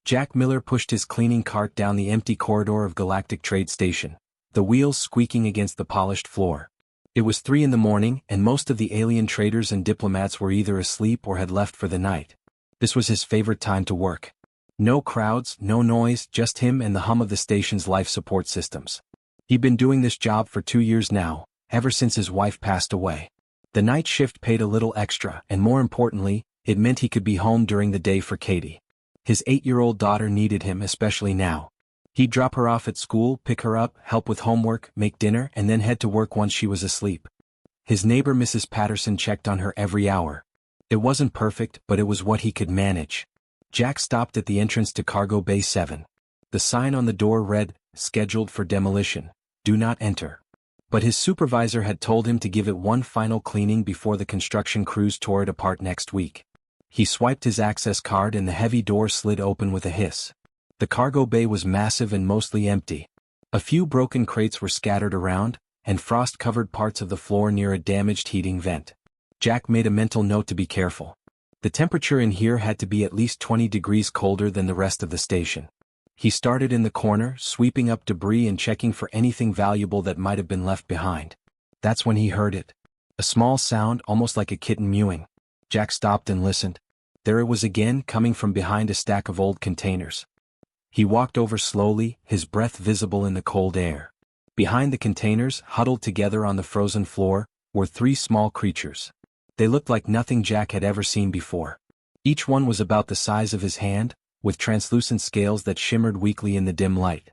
Jack Miller pushed his cleaning cart down the empty corridor of Galactic Trade Station, the wheels squeaking against the polished floor. It was 3 in the morning, and most of the alien traders and diplomats were either asleep or had left for the night. This was his favorite time to work. No crowds, no noise, just him and the hum of the station's life support systems. He'd been doing this job for 2 years now, ever since his wife passed away. The night shift paid a little extra, and more importantly, it meant he could be home during the day for Katie. His 8-year-old daughter needed him especially now. He'd drop her off at school, pick her up, help with homework, make dinner, and then head to work once she was asleep. His neighbor Mrs. Patterson checked on her every hour. It wasn't perfect, but it was what he could manage. Jack stopped at the entrance to Cargo Bay 7. The sign on the door read, "Scheduled for demolition. Do not enter." But his supervisor had told him to give it one final cleaning before the construction crews tore it apart next week. He swiped his access card and the heavy door slid open with a hiss. The cargo bay was massive and mostly empty. A few broken crates were scattered around, and frost covered parts of the floor near a damaged heating vent. Jack made a mental note to be careful. The temperature in here had to be at least 20 degrees colder than the rest of the station. He started in the corner, sweeping up debris and checking for anything valuable that might have been left behind. That's when he heard it. A small sound, almost like a kitten mewing. Jack stopped and listened. There it was again, coming from behind a stack of old containers. He walked over slowly, his breath visible in the cold air. Behind the containers, huddled together on the frozen floor, were 3 small creatures. They looked like nothing Jack had ever seen before. Each one was about the size of his hand, with translucent scales that shimmered weakly in the dim light.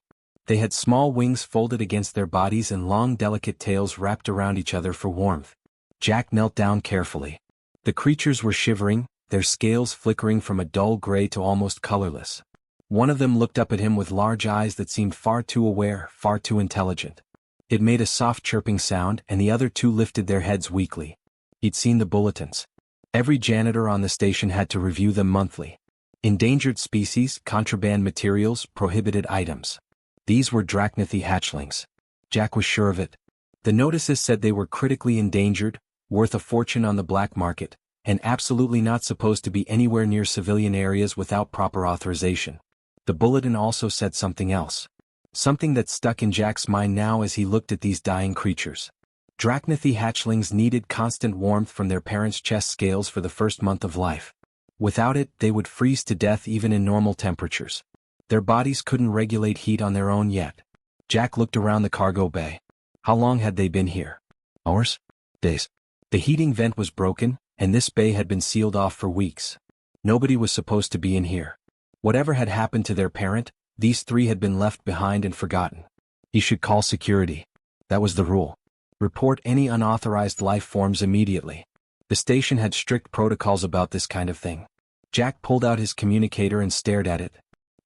They had small wings folded against their bodies and long delicate tails wrapped around each other for warmth. Jack knelt down carefully. The creatures were shivering, their scales flickering from a dull gray to almost colorless. One of them looked up at him with large eyes that seemed far too aware, far too intelligent. It made a soft chirping sound, and the other 2 lifted their heads weakly. He'd seen the bulletins. Every janitor on the station had to review them monthly. Endangered species, contraband materials, prohibited items. These were Drachnithi hatchlings. Jack was sure of it. The notices said they were critically endangered, worth a fortune on the black market, and absolutely not supposed to be anywhere near civilian areas without proper authorization. The bulletin also said something else. Something that stuck in Jack's mind now as he looked at these dying creatures. Drachnithi hatchlings needed constant warmth from their parents' chest scales for the first month of life. Without it, they would freeze to death even in normal temperatures. Their bodies couldn't regulate heat on their own yet. Jack looked around the cargo bay. How long had they been here? Hours? Days? The heating vent was broken, and this bay had been sealed off for weeks. Nobody was supposed to be in here. Whatever had happened to their parent, these 3 had been left behind and forgotten. He should call security. That was the rule. Report any unauthorized life forms immediately. The station had strict protocols about this kind of thing. Jack pulled out his communicator and stared at it.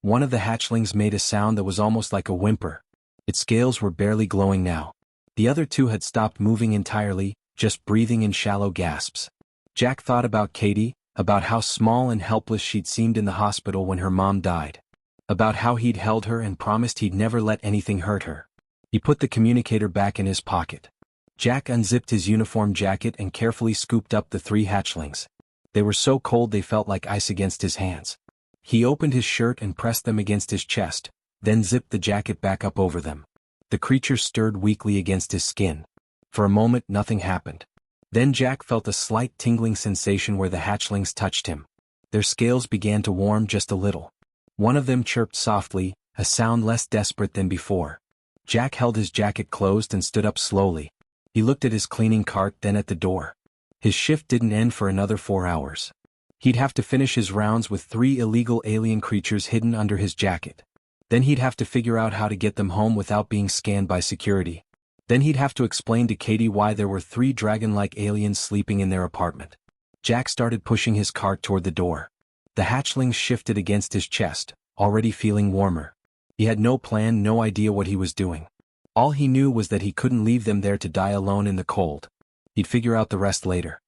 One of the hatchlings made a sound that was almost like a whimper. Its scales were barely glowing now. The other 2 had stopped moving entirely, just breathing in shallow gasps. Jack thought about Katie, about how small and helpless she'd seemed in the hospital when her mom died. About how he'd held her and promised he'd never let anything hurt her. He put the communicator back in his pocket. Jack unzipped his uniform jacket and carefully scooped up the 3 hatchlings. They were so cold they felt like ice against his hands. He opened his shirt and pressed them against his chest, then zipped the jacket back up over them. The creatures stirred weakly against his skin. For a moment nothing happened. Then Jack felt a slight tingling sensation where the hatchlings touched him. Their scales began to warm just a little. One of them chirped softly, a sound less desperate than before. Jack held his jacket closed and stood up slowly. He looked at his cleaning cart, then at the door. His shift didn't end for another 4 hours. He'd have to finish his rounds with 3 illegal alien creatures hidden under his jacket. Then he'd have to figure out how to get them home without being scanned by security. Then he'd have to explain to Katie why there were 3 dragon-like aliens sleeping in their apartment. Jack started pushing his cart toward the door. The hatchlings shifted against his chest, already feeling warmer. He had no plan, no idea what he was doing. All he knew was that he couldn't leave them there to die alone in the cold. He'd figure out the rest later.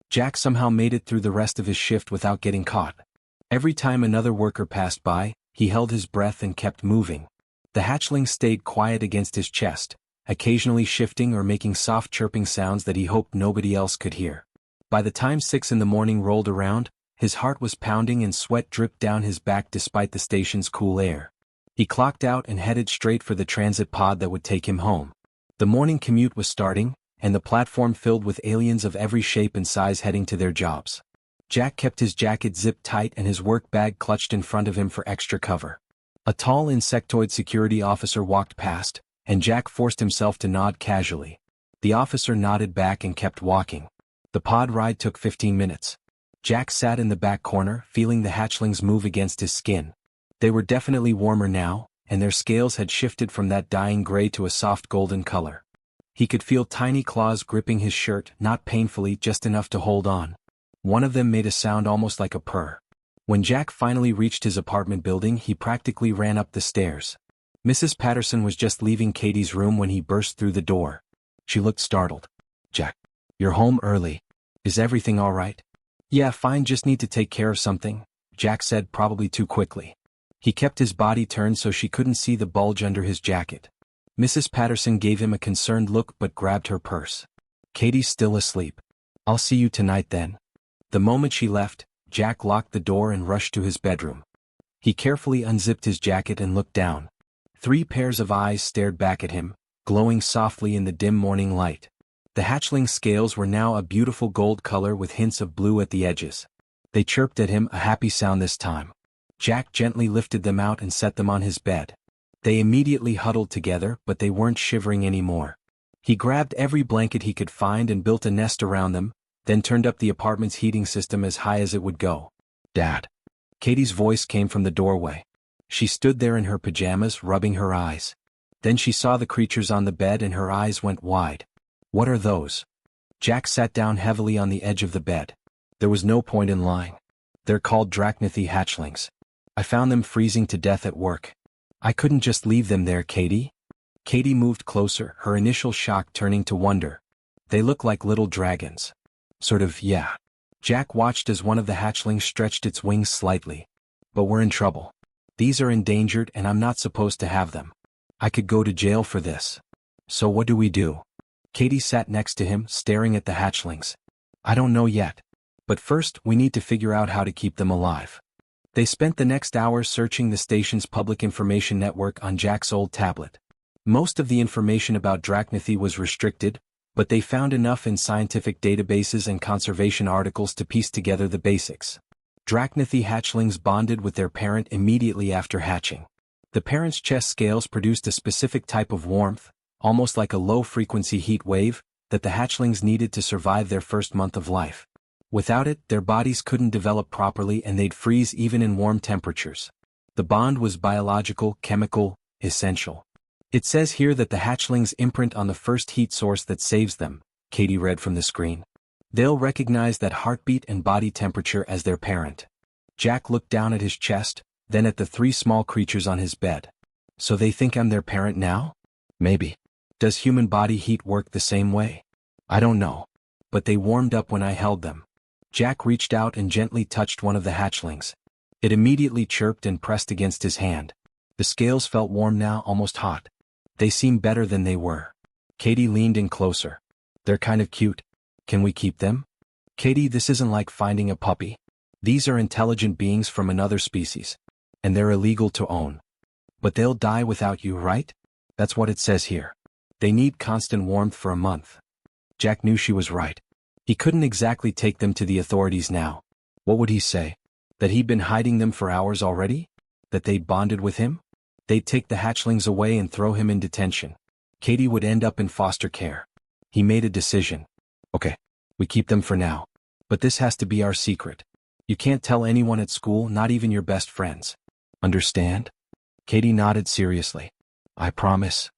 Jack somehow made it through the rest of his shift without getting caught. Every time another worker passed by, he held his breath and kept moving. The hatchling stayed quiet against his chest, occasionally shifting or making soft chirping sounds that he hoped nobody else could hear. By the time 6 in the morning rolled around, His heart was pounding and sweat dripped down his back despite the station's cool air. He clocked out and headed straight for the transit pod that would take him home. The morning commute was starting, and the platform filled with aliens of every shape and size heading to their jobs. Jack kept his jacket zipped tight and his work bag clutched in front of him for extra cover. A tall insectoid security officer walked past, and Jack forced himself to nod casually. The officer nodded back and kept walking. The pod ride took 15 minutes. Jack sat in the back corner, feeling the hatchlings move against his skin. They were definitely warmer now, and their scales had shifted from that dying gray to a soft golden color. He could feel tiny claws gripping his shirt, not painfully, just enough to hold on. One of them made a sound almost like a purr. When Jack finally reached his apartment building, he practically ran up the stairs. Mrs. Patterson was just leaving Katie's room when he burst through the door. She looked startled. "Jack, you're home early. Is everything all right?" "Yeah, fine, just need to take care of something," Jack said, probably too quickly. He kept his body turned so she couldn't see the bulge under his jacket. Mrs. Patterson gave him a concerned look but grabbed her purse. "Katie's still asleep. I'll see you tonight then." The moment she left, Jack locked the door and rushed to his bedroom. He carefully unzipped his jacket and looked down. 3 pairs of eyes stared back at him, glowing softly in the dim morning light. The hatchling scales were now a beautiful gold color with hints of blue at the edges. They chirped at him, a happy sound this time. Jack gently lifted them out and set them on his bed. They immediately huddled together, but they weren't shivering anymore. He grabbed every blanket he could find and built a nest around them, then turned up the apartment's heating system as high as it would go. "Dad." Katie's voice came from the doorway. She stood there in her pajamas, rubbing her eyes. Then she saw the creatures on the bed and her eyes went wide. "What are those?" Jack sat down heavily on the edge of the bed. There was no point in lying. "They're called Drachnithi hatchlings. I found them freezing to death at work. I couldn't just leave them there, Katie." Katie moved closer, her initial shock turning to wonder. "They look like little dragons." "Sort of, yeah." Jack watched as one of the hatchlings stretched its wings slightly. "But we're in trouble. These are endangered and I'm not supposed to have them. I could go to jail for this. So what do we do?" Katie sat next to him, staring at the hatchlings. "I don't know yet. But first, we need to figure out how to keep them alive." They spent the next hour searching the station's public information network on Jack's old tablet. Most of the information about Drachnithi was restricted, but they found enough in scientific databases and conservation articles to piece together the basics. Drachnithi hatchlings bonded with their parent immediately after hatching. The parent's chest scales produced a specific type of warmth, almost like a low-frequency heat wave, that the hatchlings needed to survive their first month of life. Without it, their bodies couldn't develop properly and they'd freeze even in warm temperatures. The bond was biological, chemical, essential. "It says here that the hatchlings imprint on the first heat source that saves them," Katie read from the screen. "They'll recognize that heartbeat and body temperature as their parent." Jack looked down at his chest, then at the 3 small creatures on his bed. "So they think I'm their parent now? Maybe. Does human body heat work the same way? I don't know. But they warmed up when I held them." Jack reached out and gently touched one of the hatchlings. It immediately chirped and pressed against his hand. The scales felt warm now, almost hot. They seemed better than they were. Katie leaned in closer. "They're kind of cute. Can we keep them?" "Katie, this isn't like finding a puppy. These are intelligent beings from another species. And they're illegal to own. But they'll die without you, right? That's what it says here. They need constant warmth for a month." Jack knew she was right. He couldn't exactly take them to the authorities now. What would he say? That he'd been hiding them for hours already? That they'd bonded with him? They'd take the hatchlings away and throw him in detention. Katie would end up in foster care. He made a decision. "Okay, we keep them for now. But this has to be our secret. You can't tell anyone at school, not even your best friends. Understand?" Katie nodded seriously. "I promise."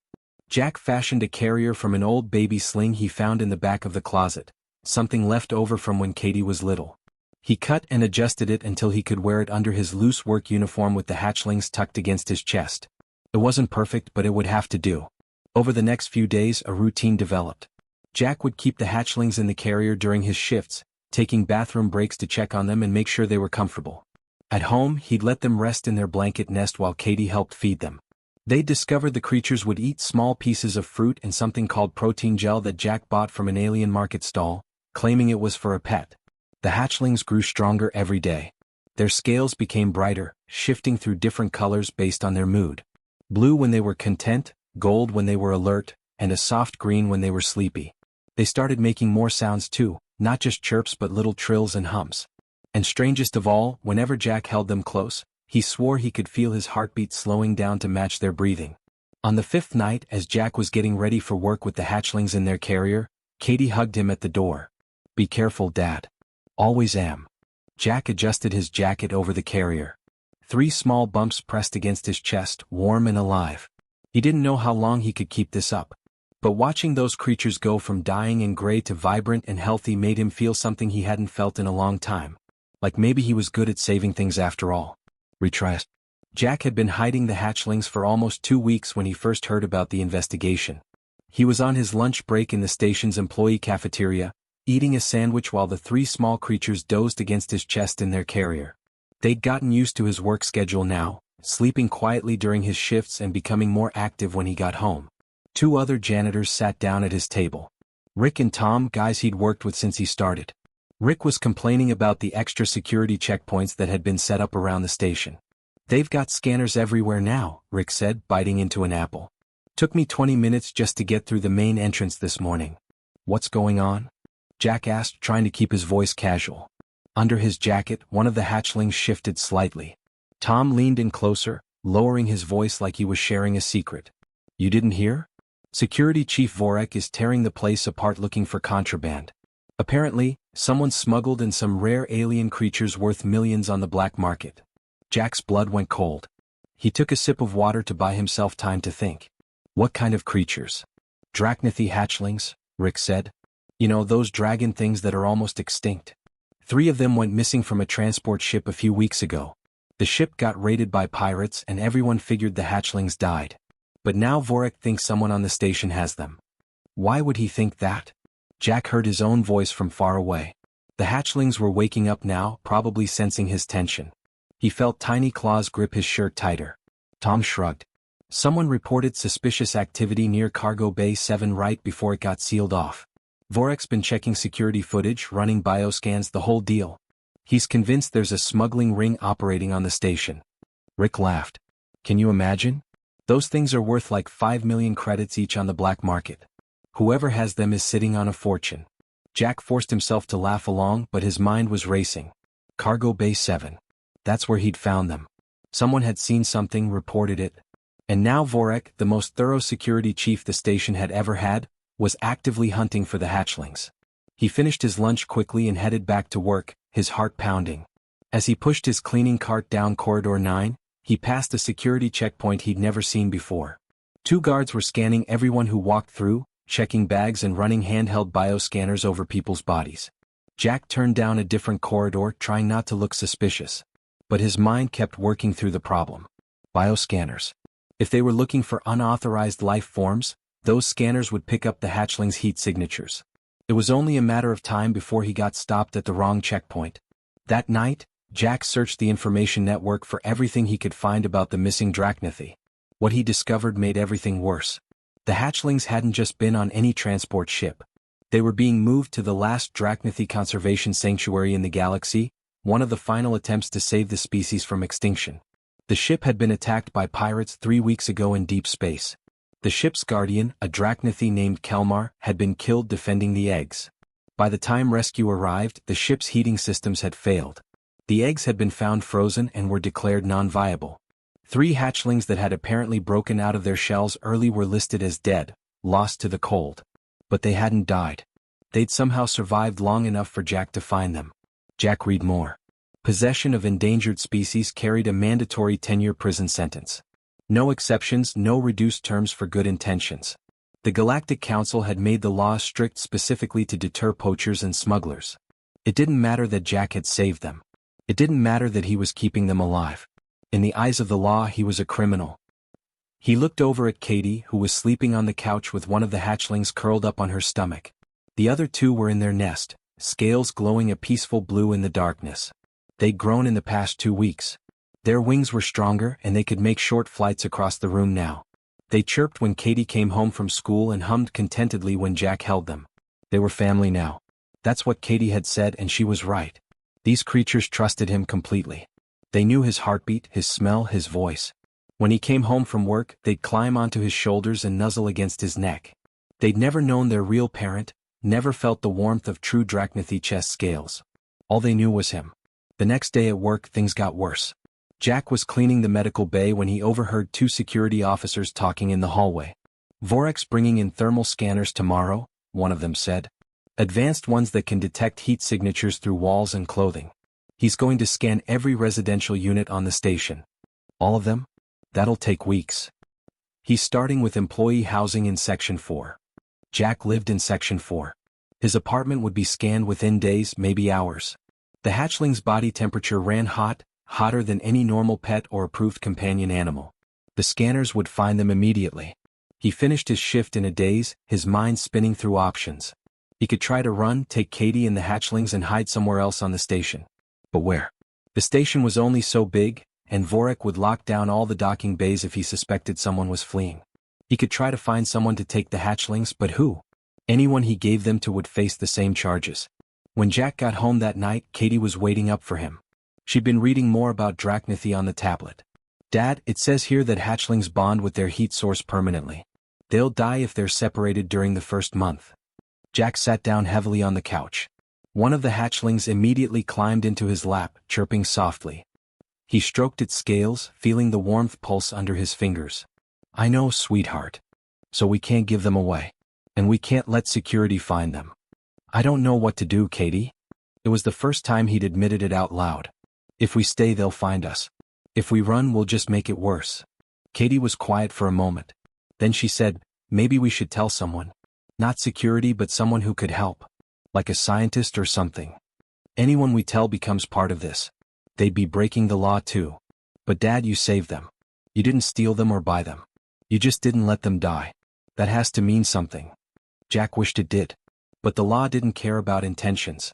Jack fashioned a carrier from an old baby sling he found in the back of the closet, something left over from when Katie was little. He cut and adjusted it until he could wear it under his loose work uniform with the hatchlings tucked against his chest. It wasn't perfect, but it would have to do. Over the next few days, a routine developed. Jack would keep the hatchlings in the carrier during his shifts, taking bathroom breaks to check on them and make sure they were comfortable. At home, he'd let them rest in their blanket nest while Katie helped feed them. They discovered the creatures would eat small pieces of fruit and something called protein gel that Jack bought from an alien market stall, claiming it was for a pet. The hatchlings grew stronger every day. Their scales became brighter, shifting through different colors based on their mood. Blue when they were content, gold when they were alert, and a soft green when they were sleepy. They started making more sounds too, not just chirps but little trills and hums. And strangest of all, whenever Jack held them close, he swore he could feel his heartbeat slowing down to match their breathing. On the fifth night, as Jack was getting ready for work with the hatchlings in their carrier, Katie hugged him at the door. "Be careful, Dad." "Always am." Jack adjusted his jacket over the carrier. 3 small bumps pressed against his chest, warm and alive. He didn't know how long he could keep this up. But watching those creatures go from dying and gray to vibrant and healthy made him feel something he hadn't felt in a long time. Like maybe he was good at saving things after all. Retry. Jack had been hiding the hatchlings for almost 2 weeks when he first heard about the investigation. He was on his lunch break in the station's employee cafeteria, eating a sandwich while the 3 small creatures dozed against his chest in their carrier. They'd gotten used to his work schedule now, sleeping quietly during his shifts and becoming more active when he got home. 2 other janitors sat down at his table. Rick and Tom, guys he'd worked with since he started. Rick was complaining about the extra security checkpoints that had been set up around the station. "They've got scanners everywhere now," Rick said, biting into an apple. "Took me 20 minutes just to get through the main entrance this morning." "What's going on?" Jack asked, trying to keep his voice casual. Under his jacket, one of the hatchlings shifted slightly. Tom leaned in closer, lowering his voice like he was sharing a secret. "You didn't hear? Security Chief Vorek is tearing the place apart looking for contraband. Apparently, someone smuggled in some rare alien creatures worth millions on the black market." Jack's blood went cold. He took a sip of water to buy himself time to think. "What kind of creatures?" "Drachnithi hatchlings," Rick said. "You know, those dragon things that are almost extinct. 3 of them went missing from a transport ship a few weeks ago. The ship got raided by pirates and everyone figured the hatchlings died. But now Vorek thinks someone on the station has them." "Why would he think that?" Jack heard his own voice from far away. The hatchlings were waking up now, probably sensing his tension. He felt tiny claws grip his shirt tighter. Tom shrugged. "Someone reported suspicious activity near Cargo Bay 7 right before it got sealed off. Vorek's been checking security footage, running bioscans, the whole deal. He's convinced there's a smuggling ring operating on the station." Rick laughed. "Can you imagine? Those things are worth like 5 million credits each on the black market. Whoever has them is sitting on a fortune." Jack forced himself to laugh along, but his mind was racing. Cargo Bay 7. That's where he'd found them. Someone had seen something, reported it. And now Vorek, the most thorough security chief the station had ever had, was actively hunting for the hatchlings. He finished his lunch quickly and headed back to work, his heart pounding. As he pushed his cleaning cart down Corridor 9, he passed a security checkpoint he'd never seen before. 2 guards were scanning everyone who walked through, checking bags and running handheld bioscanners over people's bodies. Jack turned down a different corridor, trying not to look suspicious. But his mind kept working through the problem. Bioscanners. If they were looking for unauthorized life forms, those scanners would pick up the hatchlings' heat signatures. It was only a matter of time before he got stopped at the wrong checkpoint. That night, Jack searched the information network for everything he could find about the missing Drachnithi. What he discovered made everything worse. The hatchlings hadn't just been on any transport ship. They were being moved to the last Drachnithi conservation sanctuary in the galaxy, one of the final attempts to save the species from extinction. The ship had been attacked by pirates 3 weeks ago in deep space. The ship's guardian, a Drachnithi named Kelmar, had been killed defending the eggs. By the time rescue arrived, the ship's heating systems had failed. The eggs had been found frozen and were declared non-viable. 3 hatchlings that had apparently broken out of their shells early were listed as dead, lost to the cold. But they hadn't died. They'd somehow survived long enough for Jack to find them. Jack read more. Possession of endangered species carried a mandatory 10-year prison sentence. No exceptions, no reduced terms for good intentions. The Galactic Council had made the law strict specifically to deter poachers and smugglers. It didn't matter that Jack had saved them. It didn't matter that he was keeping them alive. In the eyes of the law, he was a criminal. He looked over at Katie, who was sleeping on the couch with one of the hatchlings curled up on her stomach. The other 2 were in their nest, scales glowing a peaceful blue in the darkness. They'd grown in the past 2 weeks. Their wings were stronger and they could make short flights across the room now. They chirped when Katie came home from school and hummed contentedly when Jack held them. They were family now. That's what Katie had said, and she was right. These creatures trusted him completely. They knew his heartbeat, his smell, his voice. When he came home from work, they'd climb onto his shoulders and nuzzle against his neck. They'd never known their real parent, never felt the warmth of true Drachnathy chest scales. All they knew was him. The next day at work, things got worse. Jack was cleaning the medical bay when he overheard two security officers talking in the hallway. "Vorek's bringing in thermal scanners tomorrow," one of them said. "Advanced ones that can detect heat signatures through walls and clothing. He's going to scan every residential unit on the station." "All of them?" "That'll take weeks. He's starting with employee housing in Section 4. Jack lived in Section 4. His apartment would be scanned within days, maybe hours. The hatchling's body temperature ran hot, hotter than any normal pet or approved companion animal. The scanners would find them immediately. He finished his shift in a daze, his mind spinning through options. He could try to run, take Katie and the hatchlings and hide somewhere else on the station. But where? The station was only so big, and Vorek would lock down all the docking bays if he suspected someone was fleeing. He could try to find someone to take the hatchlings, but who? Anyone he gave them to would face the same charges. When Jack got home that night, Katie was waiting up for him. She'd been reading more about Drachnathy on the tablet. "Dad, it says here that hatchlings bond with their heat source permanently. They'll die if they're separated during the first month." Jack sat down heavily on the couch. One of the hatchlings immediately climbed into his lap, chirping softly. He stroked its scales, feeling the warmth pulse under his fingers. "I know, sweetheart. So we can't give them away. And we can't let security find them." "I don't know what to do, Katie." It was the first time he'd admitted it out loud. "If we stay, they'll find us. If we run, we'll just make it worse." Katie was quiet for a moment. Then she said, "Maybe we should tell someone. Not security, but someone who could help. Like a scientist or something. Anyone we tell becomes part of this. They'd be breaking the law too. But Dad, you saved them. You didn't steal them or buy them. You just didn't let them die. That has to mean something." Jack wished it did. But the law didn't care about intentions.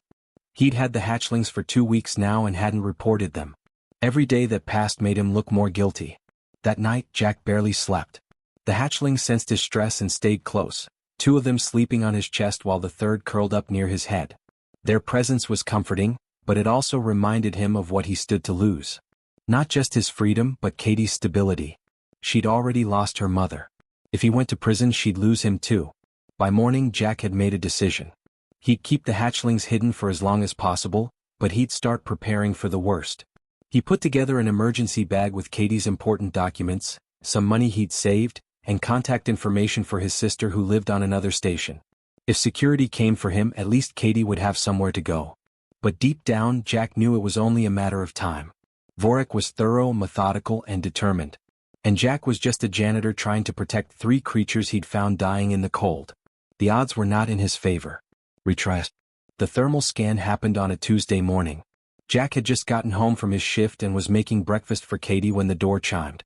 He'd had the hatchlings for 2 weeks now and hadn't reported them. Every day that passed made him look more guilty. That night, Jack barely slept. The hatchlings sensed his stress and stayed close, 2 of them sleeping on his chest while the third curled up near his head. Their presence was comforting, but it also reminded him of what he stood to lose. Not just his freedom, but Katie's stability. She'd already lost her mother. If he went to prison, she'd lose him too. By morning, Jack had made a decision. He'd keep the hatchlings hidden for as long as possible, but he'd start preparing for the worst. He put together an emergency bag with Katie's important documents, some money he'd saved, and contact information for his sister who lived on another station. If security came for him, at least Katie would have somewhere to go. But deep down, Jack knew it was only a matter of time. Vorek was thorough, methodical, and determined. And Jack was just a janitor trying to protect 3 creatures he'd found dying in the cold. The odds were not in his favor. Retry. The thermal scan happened on a Tuesday morning. Jack had just gotten home from his shift and was making breakfast for Katie when the door chimed.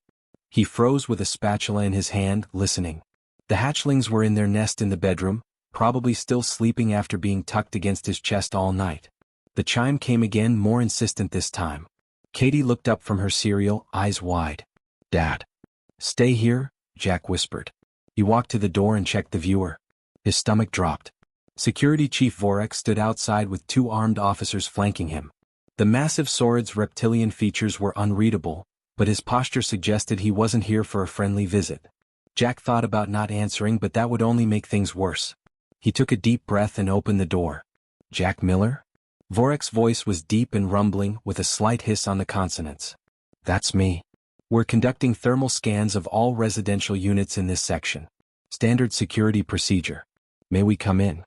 He froze with a spatula in his hand, listening. The hatchlings were in their nest in the bedroom, probably still sleeping after being tucked against his chest all night. The chime came again, more insistent this time. Katie looked up from her cereal, eyes wide. "Dad." "Stay here," Jack whispered. He walked to the door and checked the viewer. His stomach dropped. Security Chief Vorek stood outside with 2 armed officers flanking him. The massive saurid's reptilian features were unreadable, but his posture suggested he wasn't here for a friendly visit. Jack thought about not answering, but that would only make things worse. He took a deep breath and opened the door. "Jack Miller?" Vorek's voice was deep and rumbling, with a slight hiss on the consonants. "That's me. We're conducting thermal scans of all residential units in this section. Standard security procedure. May we come in?"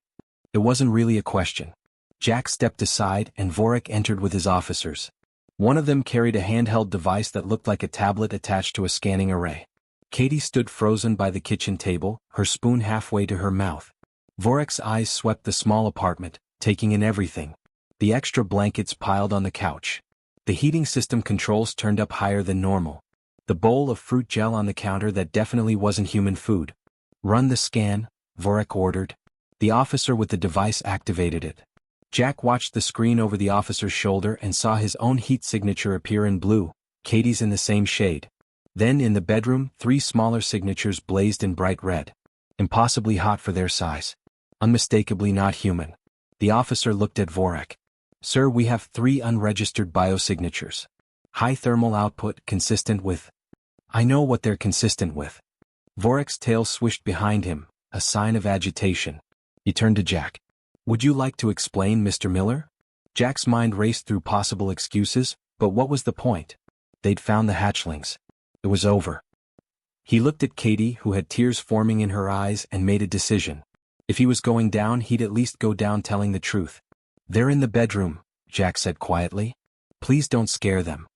It wasn't really a question. Jack stepped aside and Vorek entered with his officers. One of them carried a handheld device that looked like a tablet attached to a scanning array. Katie stood frozen by the kitchen table, her spoon halfway to her mouth. Vorek's eyes swept the small apartment, taking in everything. The extra blankets piled on the couch. The heating system controls turned up higher than normal. The bowl of fruit gel on the counter that definitely wasn't human food. "Run the scan," Vorek ordered. The officer with the device activated it. Jack watched the screen over the officer's shoulder and saw his own heat signature appear in blue, Katie's in the same shade. Then in the bedroom, 3 smaller signatures blazed in bright red. Impossibly hot for their size. Unmistakably not human. The officer looked at Vorak. Sir, we have 3 unregistered biosignatures. High thermal output consistent with. I know what they're consistent with. Vorak's tail swished behind him, a sign of agitation. He turned to Jack. Would you like to explain, Mr. Miller? Jack's mind raced through possible excuses, but what was the point? They'd found the hatchlings. It was over. He looked at Katie, who had tears forming in her eyes, and made a decision. If he was going down, he'd at least go down telling the truth. They're in the bedroom, Jack said quietly. Please don't scare them.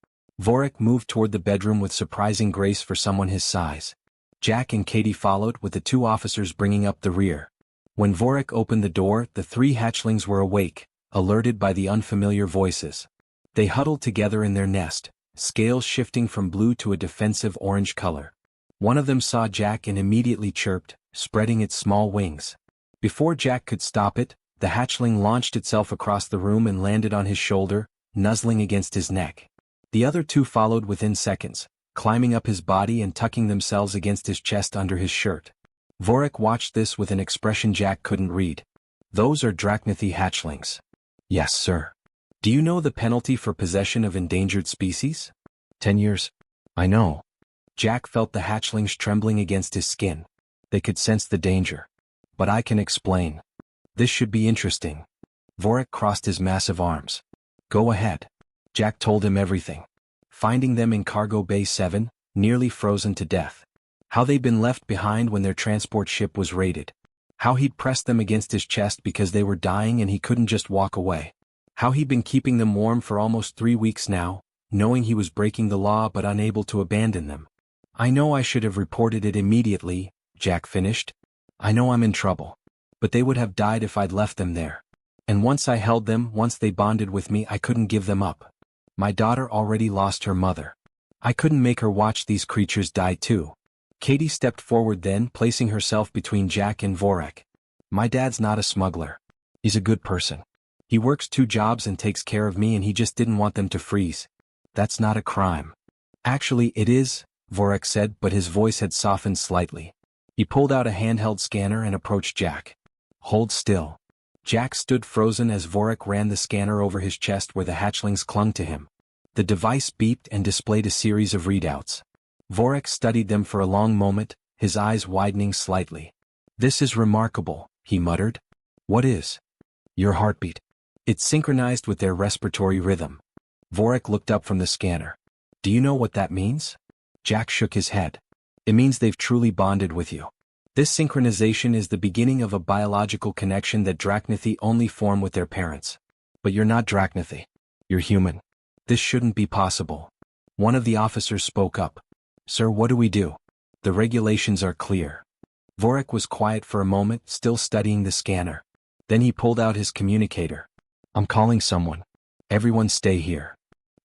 Vorak moved toward the bedroom with surprising grace for someone his size. Jack and Katie followed, with the 2 officers bringing up the rear. When Vorak opened the door, the 3 hatchlings were awake, alerted by the unfamiliar voices. They huddled together in their nest, scales shifting from blue to a defensive orange color. One of them saw Jack and immediately chirped, spreading its small wings. Before Jack could stop it, the hatchling launched itself across the room and landed on his shoulder, nuzzling against his neck. The other 2 followed within seconds, climbing up his body and tucking themselves against his chest under his shirt. Vorak watched this with an expression Jack couldn't read. Those are Drachnithi hatchlings. Yes, sir. Do you know the penalty for possession of endangered species? 10 years. I know. Jack felt the hatchlings trembling against his skin. They could sense the danger. But I can explain. This should be interesting. Vorak crossed his massive arms. Go ahead. Jack told him everything. Finding them in Cargo Bay 7, nearly frozen to death. How they'd been left behind when their transport ship was raided. How he'd pressed them against his chest because they were dying and he couldn't just walk away. How he'd been keeping them warm for almost 3 weeks now, knowing he was breaking the law but unable to abandon them. I know I should have reported it immediately, Jack finished. I know I'm in trouble. But they would have died if I'd left them there. And once I held them, once they bonded with me, I couldn't give them up. My daughter already lost her mother. I couldn't make her watch these creatures die too. Katie stepped forward then, placing herself between Jack and Vorak. My dad's not a smuggler. He's a good person. He works 2 jobs and takes care of me, and he just didn't want them to freeze. That's not a crime. Actually, it is, Vorak said, but his voice had softened slightly. He pulled out a handheld scanner and approached Jack. Hold still. Jack stood frozen as Vorak ran the scanner over his chest where the hatchlings clung to him. The device beeped and displayed a series of readouts. Vorak studied them for a long moment, his eyes widening slightly. This is remarkable, he muttered. What is? Your heartbeat. It's synchronized with their respiratory rhythm. Vorak looked up from the scanner. Do you know what that means? Jack shook his head. It means they've truly bonded with you. This synchronization is the beginning of a biological connection that Drachnithi only form with their parents. But you're not Drachnithi. You're human. This shouldn't be possible. One of the officers spoke up. Sir, what do we do? The regulations are clear. Vorak was quiet for a moment, still studying the scanner. Then he pulled out his communicator. I'm calling someone. Everyone stay here.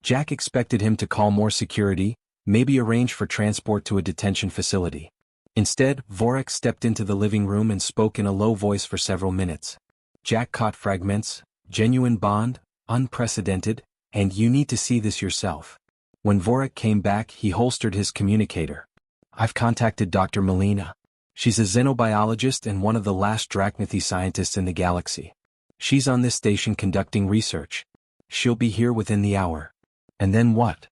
Jack expected him to call more security, maybe arrange for transport to a detention facility. Instead, Vorak stepped into the living room and spoke in a low voice for several minutes. Jack caught fragments, genuine bond, unprecedented, and you need to see this yourself. When Vorak came back, he holstered his communicator. I've contacted Dr. Melina. She's a xenobiologist and one of the last Drachnithi scientists in the galaxy. She's on this station conducting research. She'll be here within the hour. And then what?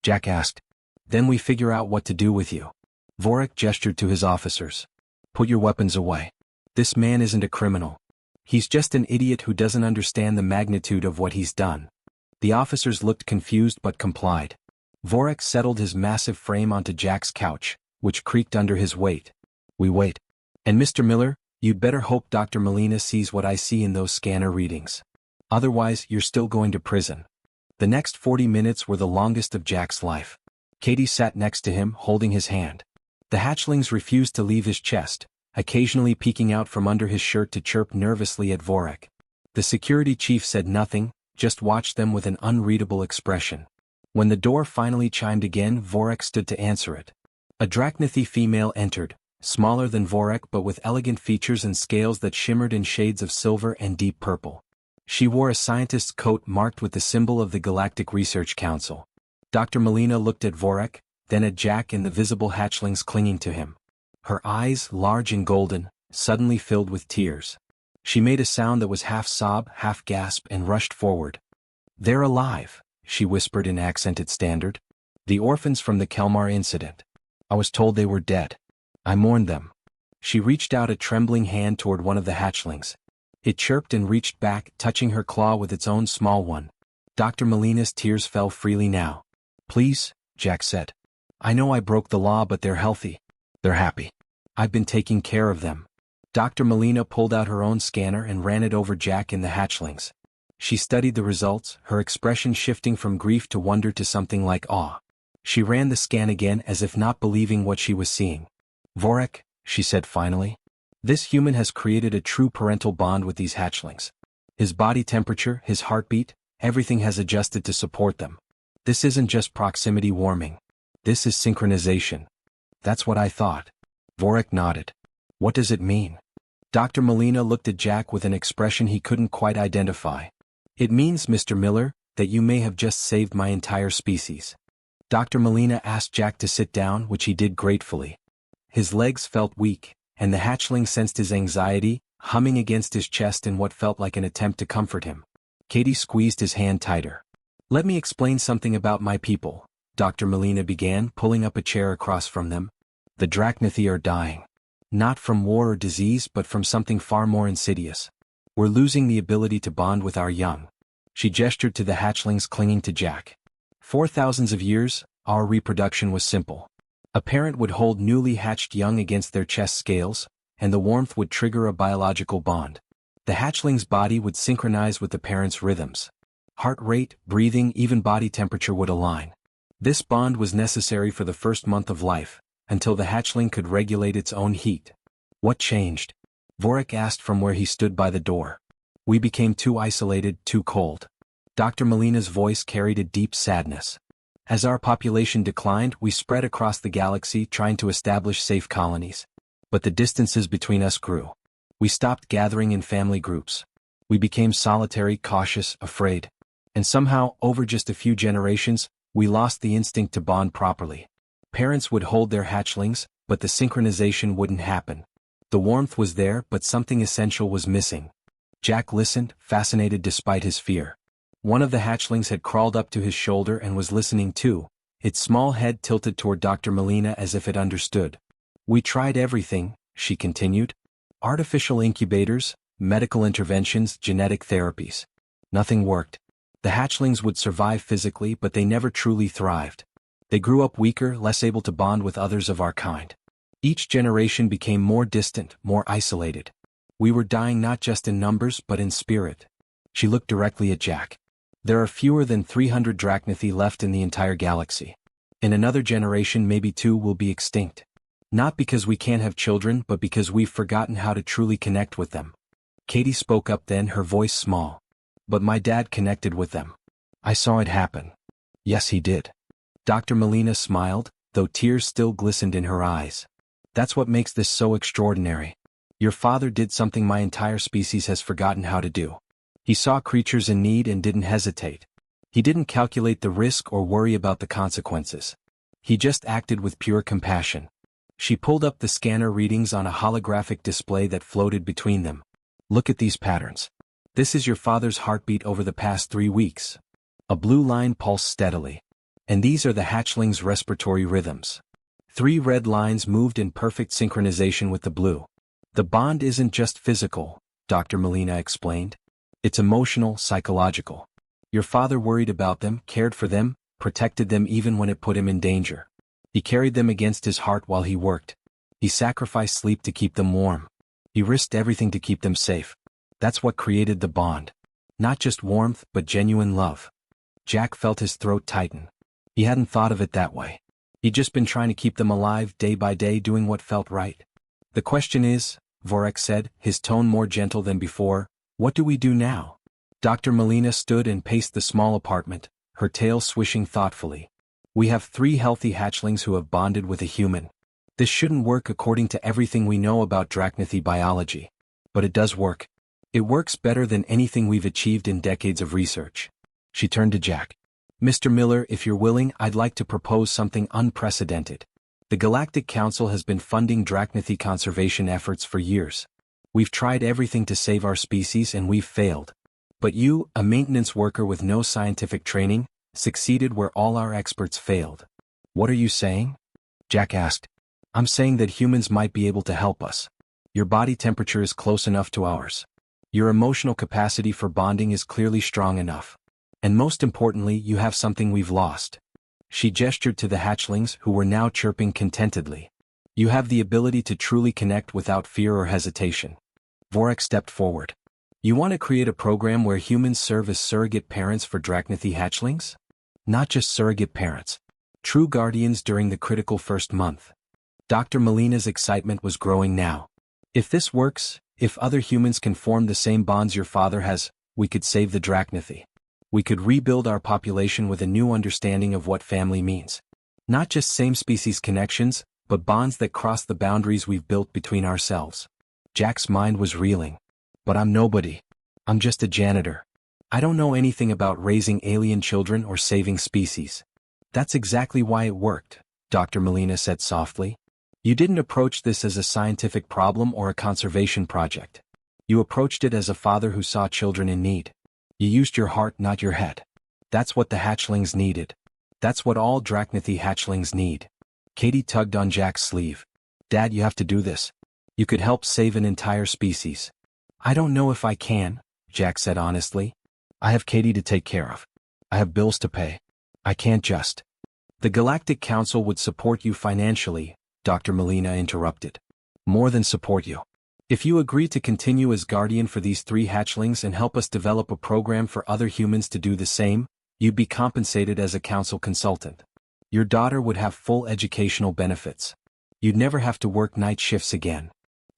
Jack asked. Then we figure out what to do with you. Vorak gestured to his officers. Put your weapons away. This man isn't a criminal. He's just an idiot who doesn't understand the magnitude of what he's done. The officers looked confused but complied. Vorak settled his massive frame onto Jack's couch, which creaked under his weight. We wait. And Mr. Miller, you'd better hope Dr. Melina sees what I see in those scanner readings. Otherwise, you're still going to prison. The next 40 minutes were the longest of Jack's life. Katie sat next to him, holding his hand. The hatchlings refused to leave his chest, occasionally peeking out from under his shirt to chirp nervously at Vorak. The security chief said nothing, just watched them with an unreadable expression. When the door finally chimed again, Vorak stood to answer it. A Drachnithi female entered, smaller than Vorak but with elegant features and scales that shimmered in shades of silver and deep purple. She wore a scientist's coat marked with the symbol of the Galactic Research Council. Dr. Melina looked at Vorak, then at Jack and the visible hatchlings clinging to him. Her eyes, large and golden, suddenly filled with tears. She made a sound that was half sob, half gasp and rushed forward. "They're alive," she whispered in accented standard. "The orphans from the Kelmar incident. I was told they were dead. I mourned them." She reached out a trembling hand toward one of the hatchlings. It chirped and reached back, touching her claw with its own small one. Dr. Molina's tears fell freely now. "Please," Jack said. "I know I broke the law, but they're healthy. They're happy. I've been taking care of them." Dr. Molina pulled out her own scanner and ran it over Jack and the hatchlings. She studied the results, her expression shifting from grief to wonder to something like awe. She ran the scan again as if not believing what she was seeing. "Vorek," she said finally, "this human has created a true parental bond with these hatchlings. His body temperature, his heartbeat, everything has adjusted to support them. This isn't just proximity warming. This is synchronization." "That's what I thought." Vorek nodded. "What does it mean?" Dr. Molina looked at Jack with an expression he couldn't quite identify. "It means, Mr. Miller, that you may have just saved my entire species." Dr. Molina asked Jack to sit down, which he did gratefully. His legs felt weak, and the hatchling sensed his anxiety, humming against his chest in what felt like an attempt to comfort him. Katie squeezed his hand tighter. "Let me explain something about my people," Dr. Molina began, pulling up a chair across from them. "The Drachnithi are dying. Not from war or disease, but from something far more insidious. We're losing the ability to bond with our young." She gestured to the hatchlings clinging to Jack. "For thousands of years, our reproduction was simple. A parent would hold newly hatched young against their chest scales, and the warmth would trigger a biological bond. The hatchling's body would synchronize with the parent's rhythms. Heart rate, breathing, even body temperature would align. This bond was necessary for the first month of life, until the hatchling could regulate its own heat." "What changed?" Vorek asked from where he stood by the door. "We became too isolated, too cold." Dr. Molina's voice carried a deep sadness. "As our population declined, we spread across the galaxy trying to establish safe colonies. But the distances between us grew. We stopped gathering in family groups. We became solitary, cautious, afraid. And somehow, over just a few generations, we lost the instinct to bond properly. Parents would hold their hatchlings, but the synchronization wouldn't happen. The warmth was there, but something essential was missing." Jack listened, fascinated despite his fear. One of the hatchlings had crawled up to his shoulder and was listening too, its small head tilted toward Dr. Molina as if it understood. "We tried everything," she continued. "Artificial incubators, medical interventions, genetic therapies. Nothing worked. The hatchlings would survive physically, but they never truly thrived. They grew up weaker, less able to bond with others of our kind. Each generation became more distant, more isolated. We were dying not just in numbers but in spirit." She looked directly at Jack. "There are fewer than 300 Drachnithi left in the entire galaxy. In another generation, maybe 2 will be extinct. Not because we can't have children, but because we've forgotten how to truly connect with them." Katie spoke up then, her voice small. "But my dad connected with them. I saw it happen." "Yes, he did." Dr. Molina smiled, though tears still glistened in her eyes. "That's what makes this so extraordinary. Your father did something my entire species has forgotten how to do. He saw creatures in need and didn't hesitate. He didn't calculate the risk or worry about the consequences. He just acted with pure compassion." She pulled up the scanner readings on a holographic display that floated between them. "Look at these patterns. This is your father's heartbeat over the past 3 weeks. A blue line pulsed steadily. And these are the hatchling's respiratory rhythms. 3 red lines moved in perfect synchronization with the blue. The bond isn't just physical," Dr. Molina explained. "It's emotional, psychological. Your father worried about them, cared for them, protected them even when it put him in danger. He carried them against his heart while he worked. He sacrificed sleep to keep them warm. He risked everything to keep them safe. That's what created the bond. Not just warmth, but genuine love." Jack felt his throat tighten. He hadn't thought of it that way. He'd just been trying to keep them alive day by day, doing what felt right. "The question is," Vorek said, his tone more gentle than before, "what do we do now?" Dr. Molina stood and paced the small apartment, her tail swishing thoughtfully. "We have 3 healthy hatchlings who have bonded with a human. This shouldn't work according to everything we know about Drachnithi biology. But it does work. It works better than anything we've achieved in decades of research." She turned to Jack. "Mr. Miller, if you're willing, I'd like to propose something unprecedented. The Galactic Council has been funding Drachnithi conservation efforts for years. We've tried everything to save our species and we've failed. But you, a maintenance worker with no scientific training, succeeded where all our experts failed. What are you saying? Jack asked. I'm saying that humans might be able to help us. Your body temperature is close enough to ours. Your emotional capacity for bonding is clearly strong enough. And most importantly, you have something we've lost. She gestured to the hatchlings who were now chirping contentedly. You have the ability to truly connect without fear or hesitation. Vorik stepped forward. You want to create a program where humans serve as surrogate parents for Drachnithi hatchlings? Not just surrogate parents. True guardians during the critical first month. Dr. Melina's excitement was growing now. If this works, if other humans can form the same bonds your father has, we could save the Drachnithi. We could rebuild our population with a new understanding of what family means. Not just same-species connections, but bonds that cross the boundaries we've built between ourselves. Jack's mind was reeling. But I'm nobody. I'm just a janitor. I don't know anything about raising alien children or saving species. That's exactly why it worked, Dr. Melina said softly. You didn't approach this as a scientific problem or a conservation project. You approached it as a father who saw children in need. You used your heart, not your head. That's what the hatchlings needed. That's what all Drachnithi hatchlings need. Katie tugged on Jack's sleeve. Dad, you have to do this. You could help save an entire species. I don't know if I can, Jack said honestly. I have Katie to take care of. I have bills to pay. I can't just. The Galactic Council would support you financially, Dr. Melina interrupted. More than support you. If you agree to continue as guardian for these 3 hatchlings and help us develop a program for other humans to do the same, you'd be compensated as a council consultant. Your daughter would have full educational benefits. You'd never have to work night shifts again.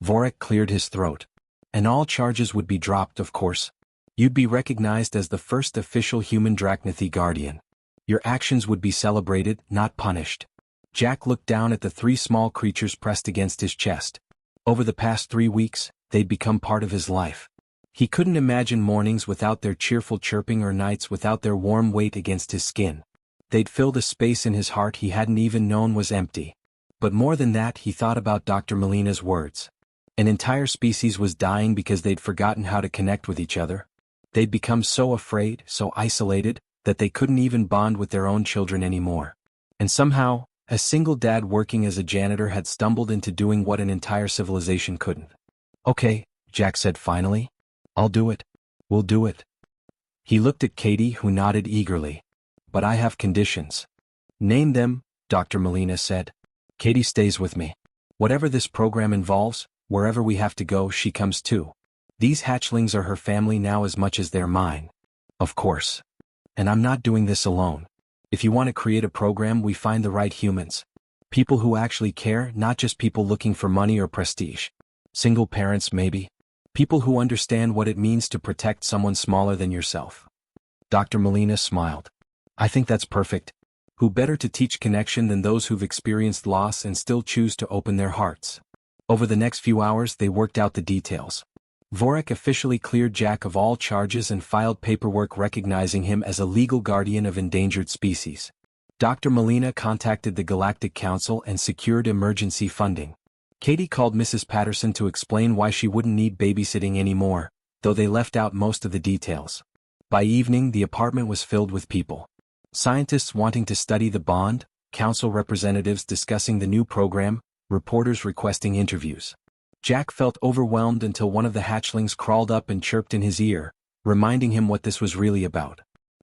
Vorik cleared his throat. And all charges would be dropped, of course. You'd be recognized as the first official human Drachnithi guardian. Your actions would be celebrated, not punished. Jack looked down at the 3 small creatures pressed against his chest. Over the past 3 weeks, they'd become part of his life. He couldn't imagine mornings without their cheerful chirping or nights without their warm weight against his skin. They'd filled a space in his heart he hadn't even known was empty. But more than that, he thought about Dr. Melina's words. An entire species was dying because they'd forgotten how to connect with each other. They'd become so afraid, so isolated, that they couldn't even bond with their own children anymore. And somehow, a single dad working as a janitor had stumbled into doing what an entire civilization couldn't. Okay, Jack said finally. I'll do it. We'll do it. He looked at Katie, who nodded eagerly. But I have conditions. Name them, Dr. Melina said. Katie stays with me. Whatever this program involves, wherever we have to go, she comes too. These hatchlings are her family now as much as they're mine. Of course. And I'm not doing this alone. If you want to create a program, we find the right humans. People who actually care, not just people looking for money or prestige. Single parents, maybe. People who understand what it means to protect someone smaller than yourself. Dr. Melina smiled. I think that's perfect. Who better to teach connection than those who've experienced loss and still choose to open their hearts? Over the next few hours, they worked out the details. Vorik officially cleared Jack of all charges and filed paperwork recognizing him as a legal guardian of endangered species. Dr. Melina contacted the Galactic Council and secured emergency funding. Katie called Mrs. Patterson to explain why she wouldn't need babysitting anymore, though they left out most of the details. By evening, the apartment was filled with people. Scientists wanting to study the bond, council representatives discussing the new program, reporters requesting interviews. Jack felt overwhelmed until one of the hatchlings crawled up and chirped in his ear, reminding him what this was really about.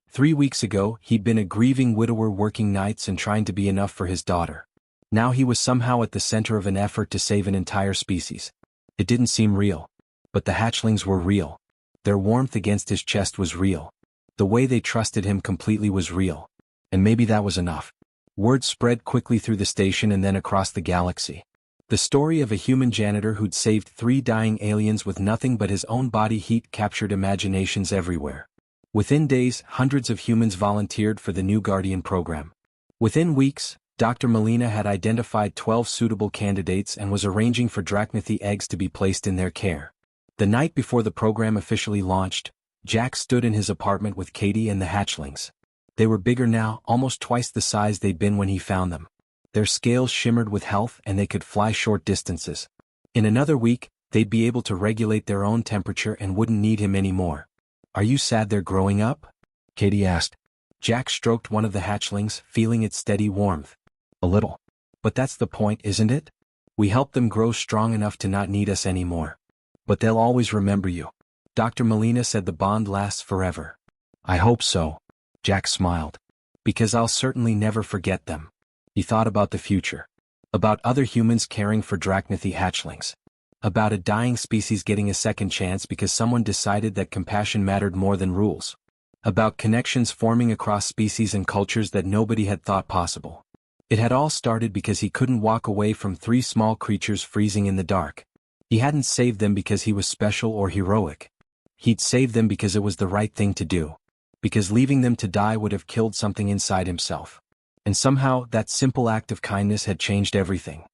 3 weeks ago, he'd been a grieving widower working nights and trying to be enough for his daughter. Now he was somehow at the center of an effort to save an entire species. It didn't seem real. But the hatchlings were real. Their warmth against his chest was real. The way they trusted him completely was real. And maybe that was enough. Word spread quickly through the station and then across the galaxy. The story of a human janitor who'd saved 3 dying aliens with nothing but his own body heat captured imaginations everywhere. Within days, hundreds of humans volunteered for the new Guardian program. Within weeks, Dr. Melina had identified 12 suitable candidates and was arranging for Drachnithi eggs to be placed in their care. The night before the program officially launched, Jack stood in his apartment with Katie and the hatchlings. They were bigger now, almost twice the size they'd been when he found them. Their scales shimmered with health and they could fly short distances. In another week, They'd be able to regulate their own temperature and wouldn't need him anymore. Are you sad they're growing up? Katie asked. Jack stroked one of the hatchlings, feeling its steady warmth. A little. But that's the point, isn't it? We helped them grow strong enough to not need us anymore. But they'll always remember you. Dr. Molina said the bond lasts forever. I hope so. Jack smiled. Because I'll certainly never forget them. He thought about the future. About other humans caring for Drachnithi hatchlings. About a dying species getting a second chance because someone decided that compassion mattered more than rules. About connections forming across species and cultures that nobody had thought possible. It had all started because he couldn't walk away from 3 small creatures freezing in the dark. He hadn't saved them because he was special or heroic. He'd saved them because it was the right thing to do. Because leaving them to die would have killed something inside himself. And somehow, that simple act of kindness had changed everything.